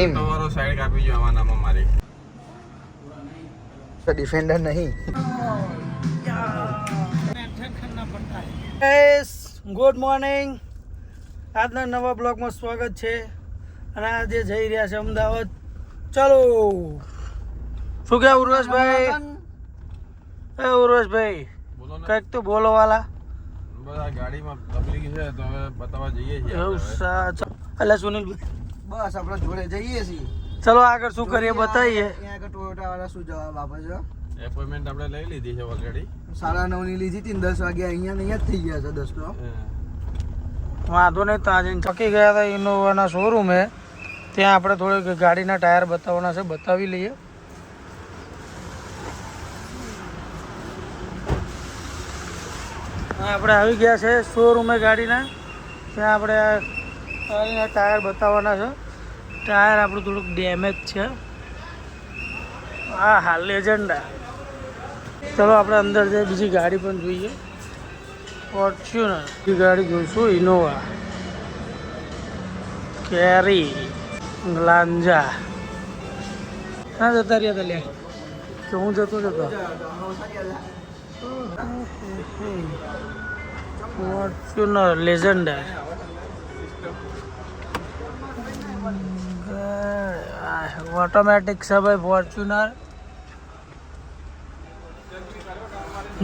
નહીં તમારો સાઈડ કાપી જો આમાં મારી ડિફેન્ડર નહીં. Good morning. આજના નવા બ્લોગમાં સ્વાગત છે. અને આજે જઈ રહ્યા છે અમદાવાદ. ચાલો. શું કે ઉર્વેશભાઈ? એ ઉર્વેશભાઈ કંઈક તો બોલો વાલા. બધા ગાડીમાં તકલીફ છે તો હવે બતાવવા જઈએ છીએ. એવું એટલે સુનિલભાઈ બસ આપણે જોડે જઈએ છીએ. ચલો આગળ શું કરીએ બતાવીએ. અહીંયા આગળ ટોયોટા વાળા શું જવાબ આપે છે? એપોઇન્ટમેન્ટ આપણે લઈ લીધી છે ઓલરેડી. 9:30 ની લીધી હતી ને 10 વાગે અહીંયા જ થઈ ગયા છે 10 તો. વાંધો નહીં. તો આજે થકી ગયા હતા ઇનોવાના શોરૂમે. ત્યાં આપણે થોડીક ગાડીના ટાયર બતાવવાના છે, બતાવી લઈએ. આપણે આવી ગયા છે શોરૂમે ગાડીના. ત્યાં આપણે ગાડીના ટાયર બતાવવાના છે. ટાયર આપણું થોડુંક ડેમેજ છે. હા લેજન્ડા. ચલો આપણે અંદર જઈએ, બીજી ગાડી પણ જોઈએ. ફોર્ચ્યુનર બીજી ગાડી જોઈશું. ઇનોવા, કેરી, ગ્લાન્જા. હા જતા રહ્યા હતા લે કે હું જતો ફોર્ચ્યુનર લેજન્ડર. ઓટોમેટિક છે ભાઈ ફોર્ચ્યુનર.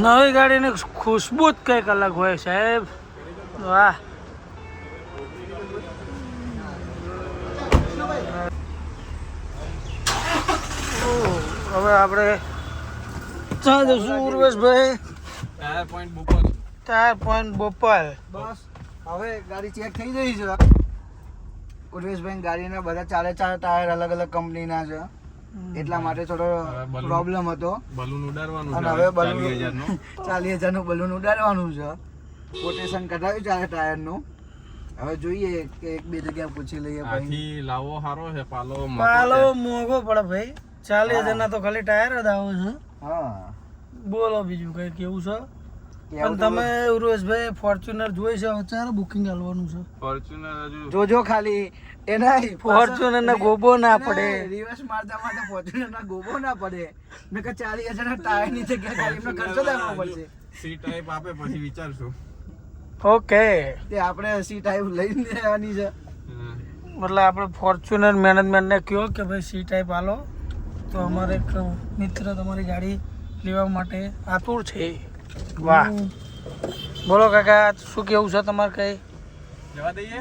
નવી ગાડીની ખુશ્બુ જ કંઈક અલગ હોય સાહેબ. વાહ. હવે આપણે ચા જશું ઉર્વેશભાઈ. Tyre point Bopal. Tyre point Bopal. બસ હવે ગાડી ચેક થઈ ગઈ છે. ઉર્વેશભાઈ ગાડીના બધા 4 ટાયર અલગ અલગ કંપનીના છે. એટલા માટે થોડો પ્રોબ્લેમ હતો. બલૂન ઉડાડવાનું અને હવે 40,000 નું બલૂન ઉડાડવાનું છે. કોટેશન કઢાવ્યું 4 ટાયરનું. હવે જોઈએ કે એક બે જગ્યા પૂછી લઈએ. આથી લાવો સારો છે. પાલો મોંઘો પડે ભાઈ. 40,000 ના તો ખાલી ટાયર જ આવે છે. હા બોલો બીજું કઈ કેવું છે? પણ તમે ઉર્વેશભાઈ ફોર્ચ્યુનર જોઈ છે? અત્યારે બુકિંગ હાલવાનું છે. ફોર્ચ્યુનર હજુ જોજો ખાલી એના ફોર્ચ્યુનર ના ગોબો ના પડે. રિવર્સ મારતા મારતા ફોર્ચ્યુનર ના ગોબો ના પડે. મેં કે 40,000 ના ટાયર ની જગ્યાએ ગાડીનો ખર્ચો દેવો પડશે. સી ટાઈપ આપે પછી વિચારશું. ઓકે. તે આપણે સી ટાઈપ લઈને લેવાની છે. મતલબ આપણે ફોર્ચ્યુનર મેનેજમેન્ટને કહો કે ભાઈ સી ટાઈપ આલો, તો અમારે એક મિત્ર તમારી ગાડી લેવા માટે આતુર છે. વાહ. બોલો કાકા શું કેવું છે તમારે? કઈ જવા દઈએ.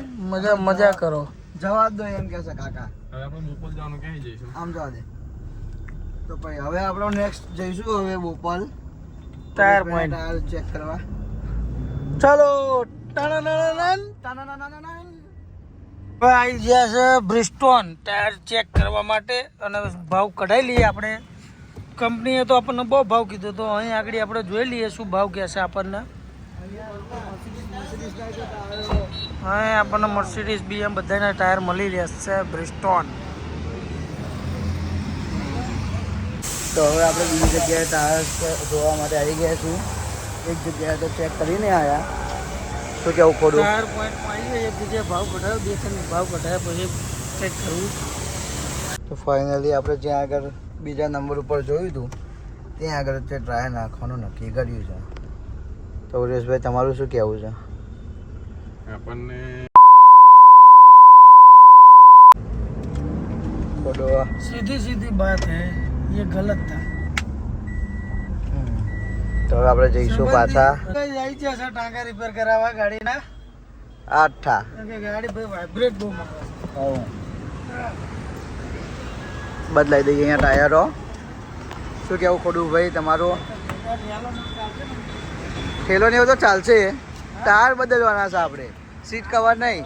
મજા કરો. જવાબ દો એમ કે છે કાકા. હવે આપણે બોપલ જવાનું ક્યાં જઈશું? આમ જવા દે. તો ભાઈ હવે આપણે નેક્સ્ટ જઈશું હવે Bopal tyre point tyre check કરવા. ચાલો. તાનાનાનાનાનાન. આવી ગયા છે બ્રિસ્ટોન ટાયર ચેક કરવા માટે. અને ભાવ કઢાઈ લઈએ આપણે. કંપનીએ તો આપણને બહુ ભાવ કીધો, તો અહીં આગળ આપણે જોઈ લઈએ શું ભાવ કહેશે આપણને. હા આપણને મર્સિડીઝ BM બધાના ટાયર મળી રહેશે બ્રિસ્ટોન. તો હવે આપણે બીજી જગ્યાએ ટાયર જોવા માટે આવી ગયા છું. એક જગ્યાએ તો ચેક કરીને આવ્યા. શું કેવું ખોડું? ટાયર પોઈન્ટમાં આવી ગયા. એક જગ્યાએ ભાવ કઢાયો, 2-3 ભાવ કઢાયા પછી ચેક કરવું. તો ફાઇનલી આપણે જ્યાં આગળ બીજા નંબર ઉપર જોયું હતું ત્યાં આગળ તે ટ્રાય નાખવાનું નક્કી કર્યું છે. તો ઉરેશભાઈ તમારું શું કહેવું છે? આપણને सीधी बात है, ये गलत था. તો હવે આપણે જઈશું પાછા જાય છે ટાંકા રિપેર કરાવવા ગાડીના. 8 ગાડી ભાઈ વાઇબ્રેટ બહુ મારે. બદલાઈ દઈએ અહીંયા ટાયરો. શું કેવું ખોડું ભાઈ તમારું? ઠેલો ને એવું તો ચાલશે. ટાયર બદલવાના છે આપણે, સીટ કવર નહીં.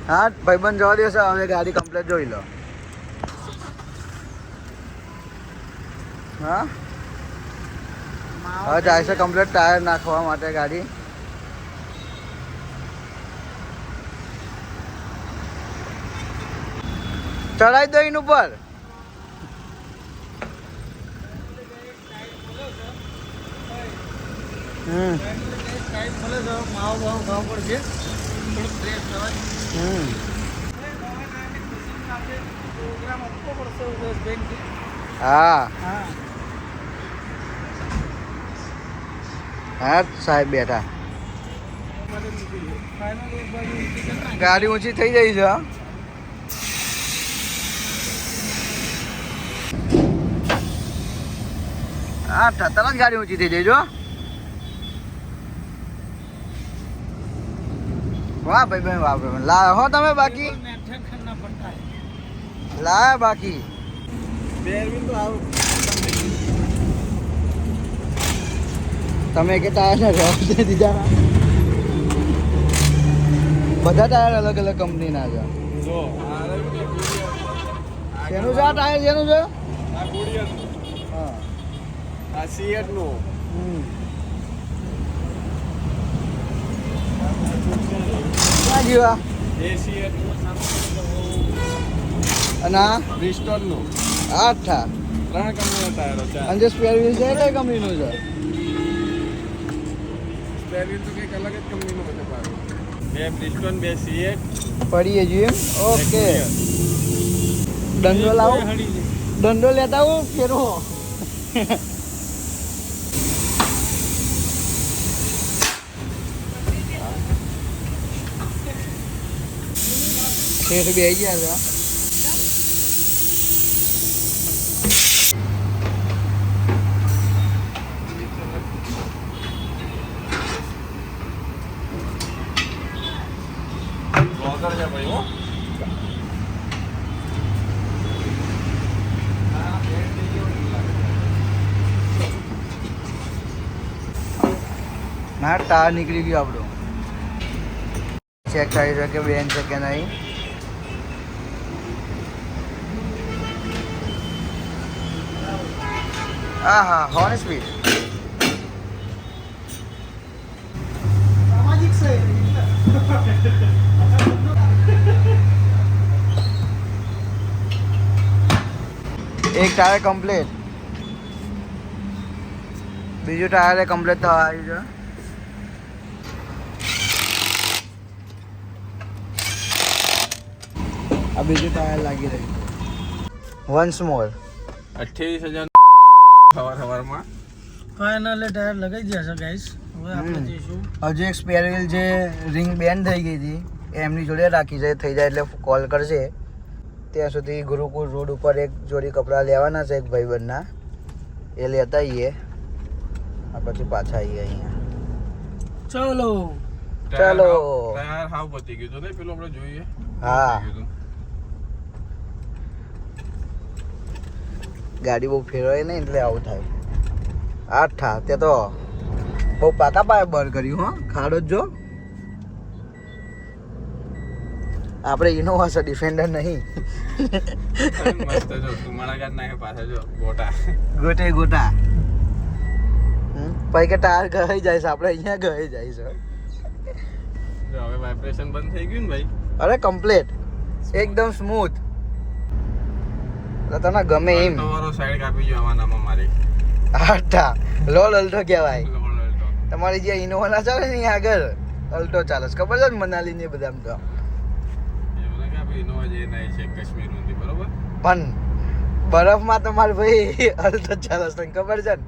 હા ભાઈબંધ જવા દેશે. હવે ગાડી કમ્પ્લીટ જોઈ લો. હા હવે જાય છે કમ્પ્લીટ ટાયર નાખવા માટે ગાડી. ચડાઈ દો એની ઉપર. માવો ભાવ પડશે થોડુંક ફ્રેશ થવાય. પ્રોગ્રામ આપવો પડશે ઉમેશભાઈ. હા હા હા સાહેબ બેઠા. ફાઇનલ એક બાજુ ઊંચી કરી નાખી. ગાડી ઊંચી થઈ જાય છે. હા તરત જ ગાડી ઊંચી થઈ જાય જો. વાહ ભાઈ ભાઈ વાહ ભાઈ લા હો તમે બાકી મેન્ટેન કરના પડતા હે. લાયા બાકી બેરવીન તો આવું તમે કે ટાયર ને રફ દીધા. બધા ટાયર અલગ અલગ કંપનીના છે. જો શેનું છે આ ટાયર શેનું છે? આ કોડિયન હા આ સીએટ નું ક્યાં જીવા એ સીએટ અને આ બ્રિસ્ટોલ નું આઠા 3 કંપનીના ટાયરો છે. અને જે સ્પેર વ્હીલ છે એ કઈ કંપનીનું છે? બેરવીન તો કંઈક અલગ જ કંપનીનું બધે પાડું. 2 બ્રિસ્ટોલ 2 સીએટ પડીએ છીએ એમ ઓકે. દંડો લાવો હળી લે. દંડો લેતા આવો ફેરવો. શેઠ બે ગયા છે. વગર છે ભાઈ હો. ના ટાયર નીકળી ગયો આપણો. ચેક કરી છે કે બેન છે કે નહીં. હા હા હોર્ન સ્પીડ સામાજિક છે. એક ટાયર કમ્પ્લીટ. બીજું ટાયર કમ્પ્લીટ થવા આવ્યું છે. આ બીજું ટાયર લાગી રહ્યું. વન્સ મોર 28,000 સવારમાં ફાઇનલ ટાયર લગાઈ ગયા છે ગાઈસ. હવે આપણે જઈશું. હજુ એક સ્પેર વ્હીલ જે રિંગ બેન્ડ થઈ ગઈ હતી એમની જોડે રાખી છે. થઈ જાય એટલે કોલ કરશે. ત્યાં સુધી ગુરુકુળ રોડ ઉપર એક જોડી કપડાં લેવાના છે એક ભાઈબંધના. એ લેતા આવીએ. આ પછી પાછા આવીએ અહીંયા. ચલો. ચાલો. ટાયર હાવ પતી ગયું તો નહીં પેલું આપણે જોઈએ. હા. પતી ગયું ગાડી બહુ ફેરવાય નહીં એટલે આવું થાય. આઠા તે તો બહુ પાકા પાયે બર કર્યું હો. ખાડો જ જો. આપણે ઇનોવા છે ડિફેન્ડર નહીં. હતું. મસ્ત જો તુમાળા ગાડ નાખે પાછા જો ગોટા. ગોટે ગોટા. પછી કે ટાયર ગઈ જાય છે આપણે અહીંયા ગઈ જાય છે. જો હવે વાઇબ્રેશન બંધ થઈ ગયું ને ભાઈ. અરે કમ્પ્લીટ એકદમ સ્મૂથ. તને ગમે એમ. તમારો સાઈડ કાપી જવાનામાં મારી. આઠા લોલ અલ્ટો કહેવાય. લોલડો. તમારી જે ઇનોવા ના ચાલે ને અહીંયા આગળ અલ્ટો ચાલે છે. ખબર છે ને મનાલી ને બધા તો. એવું લાગે આપણે ઇનોવા જઈ નહીં છે કાશ્મીર ઊંધી બરોબર. પણ બરફમાં તમારે ભાઈ અલ્ટો ચાલે છે તને ખબર છે ને.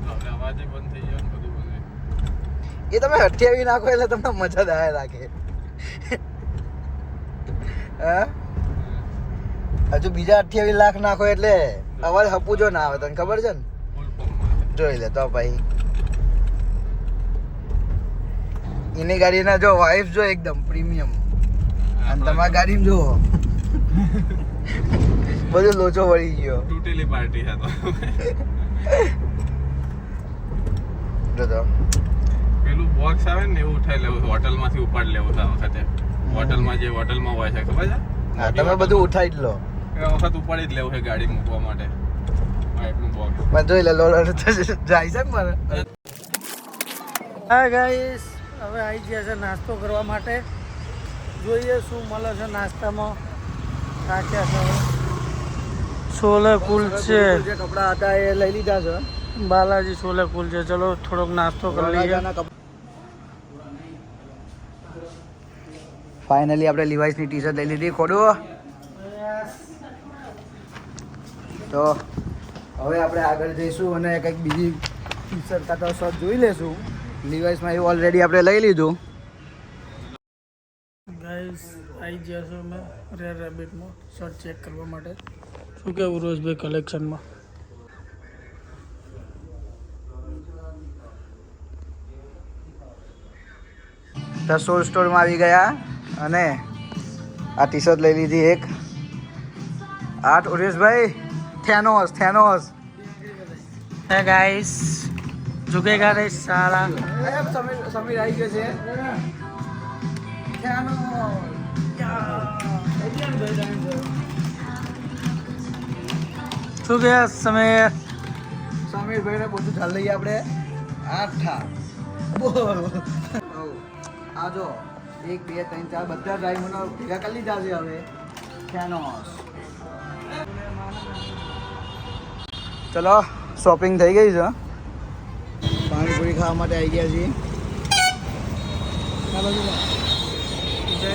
હવે અવાજે બંધ થઈ ગયો ને બધું બંધ. એ તમે હઠિયાવી નાખો એટલે તમને મજા જ આવે રાખે. હા હજુ બીજા 28 લાખ નાખો એટલે અવાજ હપુજો ના આવે તને ખબર છે ને. ફૂલ ફોર્મમાં. જોઈ લે તો ભાઈ. એની ગાડીના જો વાઇફ જો એકદમ પ્રીમિયમ. અને તમારી ગાડીમાં જો બધું લોચો વળી ગયો. તૂટેલી પાર્ટી છે તો. જો તો પેલું બોક્સ આવે ને એવું ઉઠાઈ લેવું હોટલમાંથી ઉપાડ લેવું છે આ વખતે. હોટલમાં હોય છે ખબર છે. હા તમે બધું ઉઠાઈ જ લો. એ વખત ઉપાડી જ લેવું છે ગાડી મૂકવા માટે. વાઇફનું બોક્સ. પણ જોઈ લે લોલર જાય છે ને મારે. હા ગાઈસ હવે આવી ગયા છે નાસ્તો કરવા માટે. જોઈએ શું મળે છે નાસ્તામાં. થાક્યા છે હવે. છોલે કુલચે જે કપડા હતા એ લઈ લીધા છે. બાલાજી છોલે કુલચે. ચલો થોડોક નાસ્તો કરી લઈએ. ફાઇનલી આપણે લિવાઇસની ટી શર્ટ લઈ લીધી ખોડું. તો હવે આપણે આગળ જઈશું અને કંઈક બીજી ટી શર્ટ કાં તો શર્ટ જોઈ લેશું. લિવાઇસમાં એવું ઓલરેડી આપણે લઈ લીધું. ગાઈસ આવી ગયા છો અમે રેર રેબિટમાં શર્ટ ચેક કરવા માટે. શું કહેવું રોજભાઈ કલેક્શનમાં? તો સોલ સ્ટોરમાં આવી ગયા અને આ ટી શર્ટ લઈ લીધી એક. 8 ઉરેશભાઈ થેનોસ. હે ગાઈસ ઝુકેગા રે સાલા. સમીર આવી ગયો છે. શું કે સમીર? સમીરભાઈને બધું ચાલ લઈએ આપણે. 8 બોલ. આ જો 1 2 3 4 બધા ડ્રાઈવ મને ભેગા કરી લીધા છે હવે. થેનોસ. ચલો શોપિંગ થઈ ગઈ છે. પાણીપુરી ખાવા માટે આવી ગયા છીએ. જય